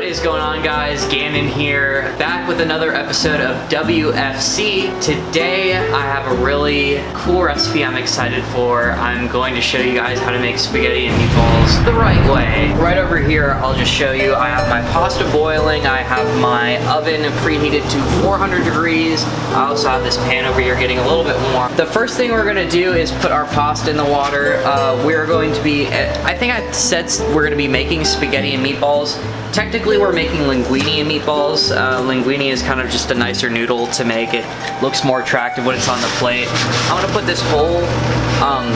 is going on, guys? Gannon here, back with another episode of WFC. Today I have a really cool recipe I'm excited for. I'm going to show you guys how to make spaghetti and meatballs the right way. Right over here, I'll just show you. I have my pasta boiling. I have my oven preheated to 400 degrees. I also have this pan over here getting a little bit warm. The first thing we're gonna do is put our pasta in the water. We're going to be, I think I said we're gonna be making spaghetti and meatballs. Technically, we're making linguine and meatballs. Linguine is kind of just a nicer noodle to make. It looks more attractive when it's on the plate. I'm gonna put this whole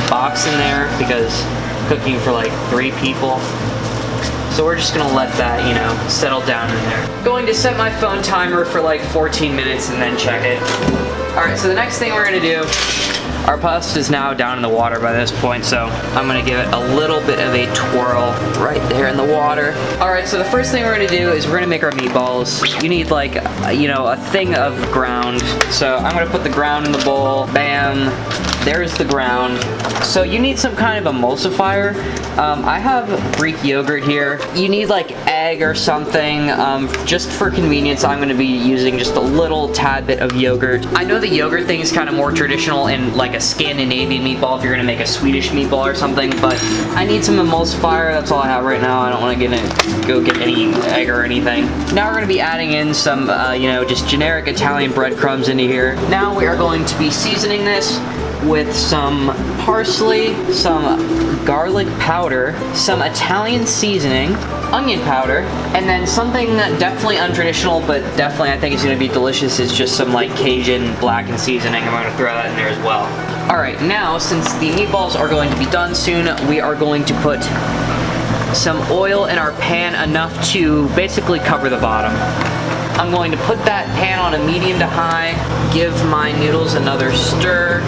box in there because cooking for like 3 people. So we're just gonna let that, you know, settle down in there. Going to set my phone timer for like 14 minutes and then check it. All right, so the next thing we're gonna do, our pasta is now down in the water by this point, so I'm gonna give it a little bit of a twirl right there in the water. All right, so the first thing we're gonna do is we're gonna make our meatballs. You need like, you know, a thing of ground. So I'm gonna put the ground in the bowl. Bam, there's the ground. So you need some kind of emulsifier. I have Greek yogurt here. You need like egg or something. Just for convenience, I'm gonna be using just a little tad bit of yogurt. I know the yogurt thing is kind of more traditional in like a Scandinavian meatball if you're gonna make a Swedish meatball or something, but I need some emulsifier. That's all I have right now. I don't wanna go get any egg or anything. Now we're gonna be adding in some, you know, just generic Italian breadcrumbs into here. Now we are going to be seasoning this with some parsley, some garlic powder, some Italian seasoning, onion powder, and then something definitely untraditional, but definitely I think is gonna be delicious is just some like Cajun blackened seasoning. I'm gonna throw that in there as well. All right, now since the meatballs are going to be done soon, we are going to put some oil in our pan, enough to basically cover the bottom. I'm going to put that pan on a medium to high, give my noodles another stir.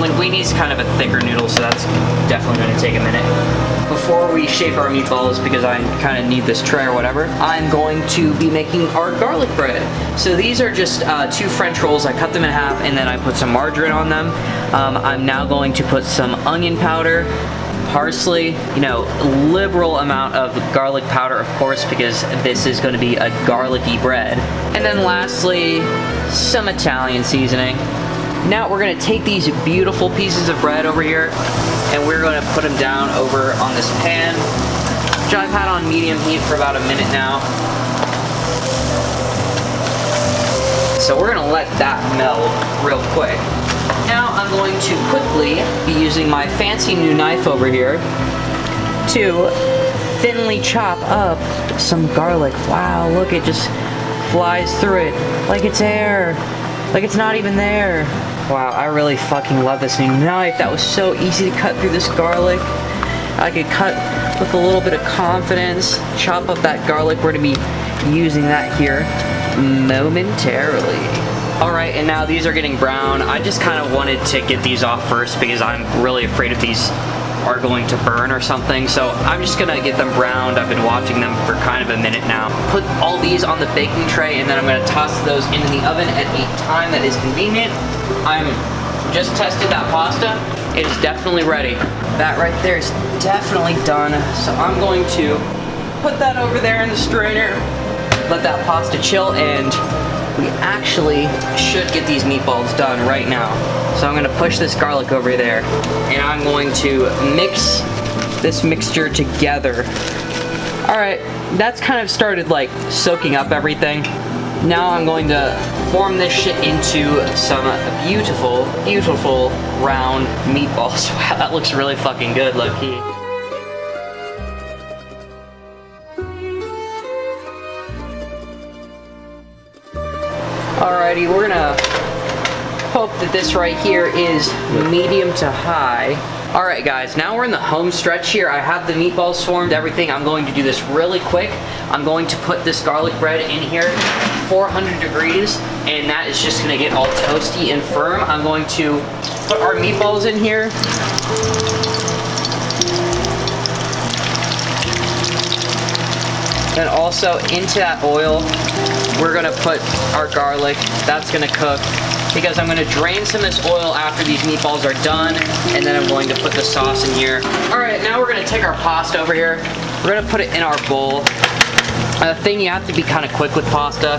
Linguine is kind of a thicker noodle, so that's definitely going to take a minute. Before we shape our meatballs, because I kind of need this tray or whatever, I'm going to be making our garlic bread. So these are just 2 French rolls. I cut them in half and then I put some margarine on them. I'm now going to put some onion powder, parsley, you know, liberal amount of garlic powder, of course, because this is going to be a garlicky bread. And then lastly, some Italian seasoning. Now we're going to take these beautiful pieces of bread over here and we're going to put them down over on this pan, which I've had on medium heat for about a minute now. So we're going to let that melt real quick. Now I'm going to quickly be using my fancy new knife over here to thinly chop up some garlic. Wow, look, it just flies through it like it's air. Like it's not even there. Wow, I really fucking love this new knife. That was so easy to cut through this garlic. I could cut with a little bit of confidence, chop up that garlic. We're gonna be using that here momentarily. All right, and now these are getting brown. I just kind of wanted to get these off first because I'm really afraid if these are going to burn or something. So I'm just gonna get them browned. I've been watching them for kind of a minute now. Put all these on the baking tray and then I'm gonna toss those into the oven at a time that is convenient. I'm just tested that pasta. It is definitely ready. That right there is definitely done. So I'm going to put that over there in the strainer, let that pasta chill, and we actually should get these meatballs done right now. So I'm gonna push this garlic over there and I'm going to mix this mixture together. All right, that's kind of started like soaking up everything. Now I'm going to form this shit into some beautiful, beautiful round meatballs. Wow, that looks really fucking good, low key. Alrighty, we're gonna hope that this right here is medium to high. Alright guys, now we're in the home stretch here. I have the meatballs formed, everything. I'm going to do this really quick. I'm going to put this garlic bread in here, 400 degrees, and that is just gonna get all toasty and firm. I'm going to put our meatballs in here. And also into that oil, we're gonna put our garlic. That's gonna cook. because I'm gonna drain some of this oil after these meatballs are done, and then I'm going to put the sauce in here. All right, now we're gonna take our pasta over here. We're gonna put it in our bowl. A thing you have to be kind of quick with pasta.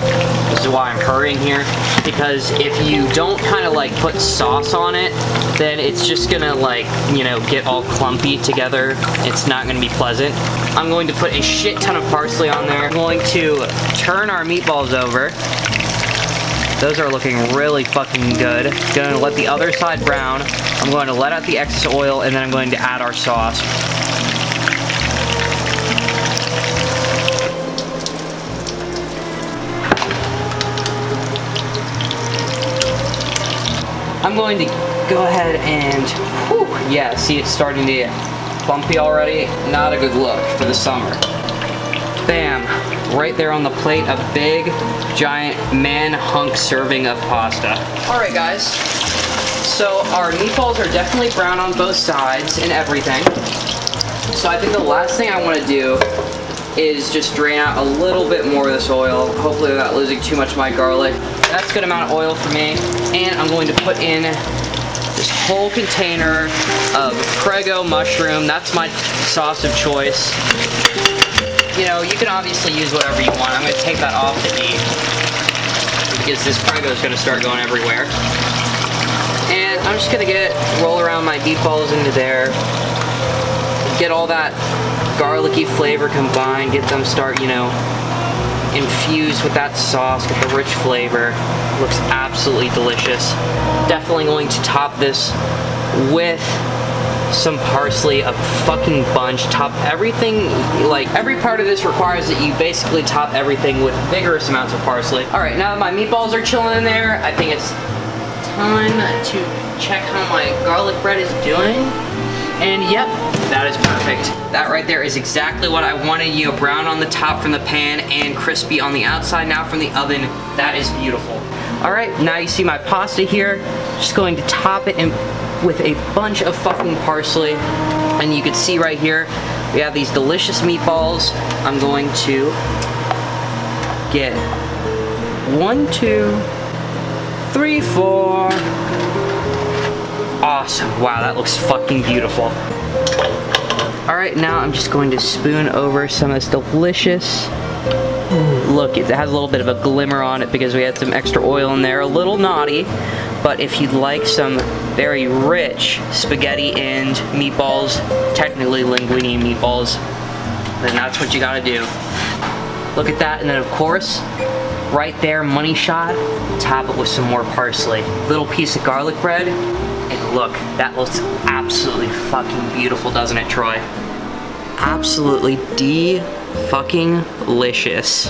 This is why I'm hurrying here, because if you don't kind of like put sauce on it, then it's just gonna like, you know, get all clumpy together. It's not gonna be pleasant. I'm going to put a shit ton of parsley on there. I'm going to turn our meatballs over. Those are looking really fucking good. Gonna let the other side brown. I'm going to let out the excess oil, and then I'm going to add our sauce. I'm going to go ahead and, whew, yeah, see it's starting to get bumpy already. Not a good look for the summer. Bam, right there on the plate, a big, giant man hunk serving of pasta. All right, guys, so our meatballs are definitely brown on both sides and everything. So I think the last thing I want to do is just drain out a little bit more of this oil, hopefully without losing too much of my garlic. That's a good amount of oil for me. And I'm going to put in this whole container of Prego mushroom. That's my sauce of choice. You know, you can obviously use whatever you want. I'm going to take that off the heat because this Prego is going to start going everywhere. And I'm just going to roll around my meatballs into there. Get all that garlicky flavor combined, get them start, you know, infused with that sauce, get the rich flavor. Looks absolutely delicious. Definitely going to top this with some parsley, a fucking bunch. Top everything, like every part of this requires that you basically top everything with vigorous amounts of parsley. All right, now that my meatballs are chilling in there, I think it's time to check how my garlic bread is doing. And yep, that is perfect. That right there is exactly what I wanted. You know, brown on the top from the pan and crispy on the outside now from the oven. That is beautiful. All right, now you see my pasta here. Just going to top it with a bunch of fucking parsley. And you can see right here, we have these delicious meatballs. I'm going to get 1, 2, 3, 4. Awesome. Wow, that looks fucking beautiful. All right, now I'm just going to spoon over some of this delicious. Look, it has a little bit of a glimmer on it because we had some extra oil in there. A little naughty, but if you'd like some very rich spaghetti and meatballs, technically linguine meatballs, then that's what you gotta do. Look at that, and then of course, right there, money shot, top it with some more parsley. Little piece of garlic bread. And look, that looks absolutely fucking beautiful, doesn't it, Troy? Absolutely fucking-licious.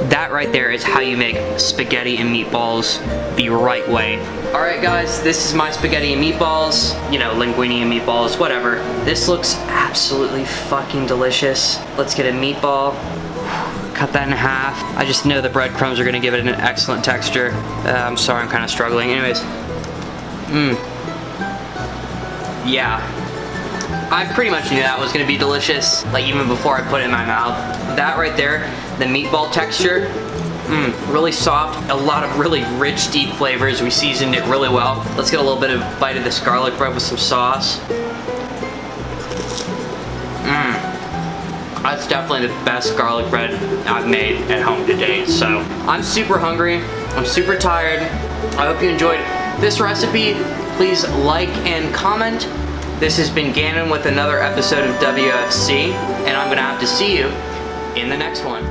That right there is how you make spaghetti and meatballs the right way. All right, guys, this is my spaghetti and meatballs. You know, linguine and meatballs, whatever. This looks absolutely fucking delicious. Let's get a meatball. Cut that in half. I just know the breadcrumbs are gonna give it an excellent texture. I'm sorry, I'm kind of struggling. Anyways, yeah, I pretty much knew that was gonna be delicious, like even before I put it in my mouth. That right there, the meatball texture, really soft, a lot of really rich, deep flavors. We seasoned it really well. Let's get a little bit of bite of this garlic bread with some sauce. That's definitely the best garlic bread I've made at home to date. So I'm super hungry, I'm super tired. I hope you enjoyed this recipe. Please like and comment. This has been Gannon with another episode of WFC, and I'm gonna have to see you in the next one.